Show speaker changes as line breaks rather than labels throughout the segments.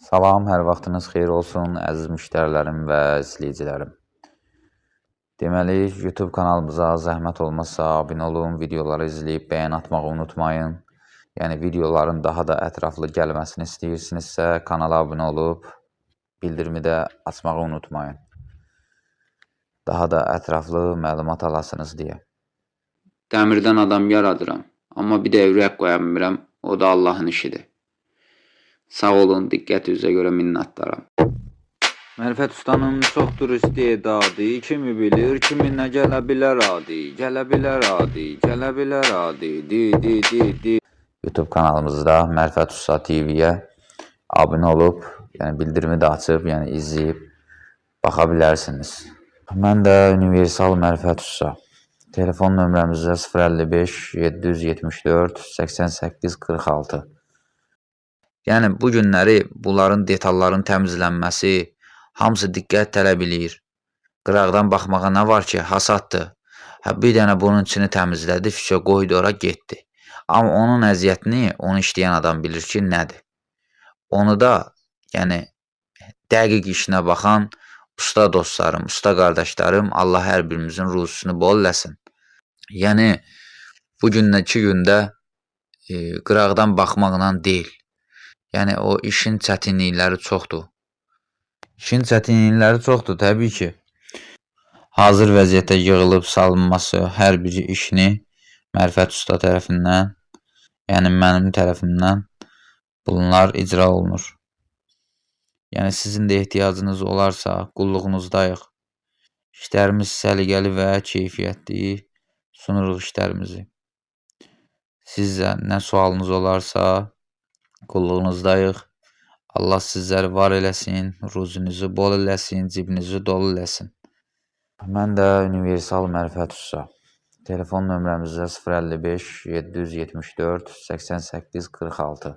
Salam, hər vaxtınız xeyir olsun, əziz müştərilərim və izləyicilərim. Deməli, YouTube kanalımıza zəhmət olmazsa abunə olun, videoları izləyib bəyən atmağı unutmayın. Yəni, videoların daha da ətraflı gəlməsini istəyirsinizsə, kanala abunə olub, bildirimi də açmağı unutmayın. Daha da ətraflı məlumat alasınız deyə.
Dəmirdən adam yaradıram, amma bir də ürək qoya bilmirəm, o da Allahın işidir. Sağ olun, diqqətinizə görə minnətdaram.
Mərifət ustanın çoxdur istedadı, kimi bilir, kiminə gələ bilər adi, gələ bilər adi, gələ bilər adi, di.
YouTube kanalımızda Mərifət Usta TV-yə abunə olub, yəni bildirimi də açıb, yəni izləyib baxa bilərsiniz. Mən də Universal Mərifət Usta. Telefon nömrəmizdə 055 774 88 46. Yəni, bu günləri bunların detalların təmizlənməsi, hamısı diqqət tələb edir. Qıraqdan baxmağa nə var ki, hasaddır. Bir dənə bunun içini təmizlədi, fişə qoydu, ora getdi. Amma onun əziyyətini, onu işləyən adam bilir ki, nədir. Onu da, yəni, dəqiq işinə baxan usta dostlarım, usta qardaşlarım, Allah hər birimizin ruzusunu bol eləsin. Yəni, bu gündəki gündə qıraqdan baxmaqla deyil. Yəni, o işin çətinlikləri çoxdur. İşin çətinlikləri çoxdur, təbii ki. Hazır vəziyyətə yığılıb salınması, hər biri işini Mərifət Usta tərəfindən, yəni mənim tərəfimdən bunlar icra olunur. Yəni, sizin də ehtiyacınız olarsa, qulluğunuzdayıq. İşlərimiz səliqəli və keyfiyyətli sunuruq işlərimizi. Sizə nə sualınız olarsa, qulluğunuzdayıq. Allah sizləri var eləsin, ruzunuzu bol eləsin, cibinizi dolu eləsin. Mən də Universal Mərifət Usta. Telefon nömrəmizdə 055 774 88 46.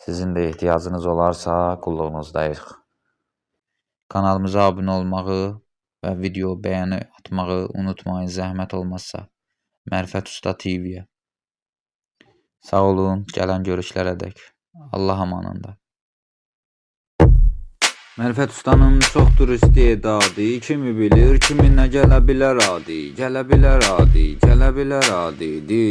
Sizin də ehtiyacınız olarsa, qulluğunuzdayıq. Kanalımıza abunə olmağı və video bəyəni atmağı unutmayın, zəhmət olmazsa. Mərifət Usta TV-yə. Sağ olun, gələn görüşlərədək. Allah amanında.
Mərifət ustanın çoxdur istedadı, kimi bilir, kiminə gələ bilər adi, gələ bilər adi, gələ bilər adi, di.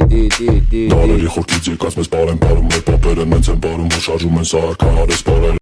Դարերի խորքից եկած մեզ բարեն բարում է պապերը, մենց են բարում, որ շարժում են սարքարես բարերը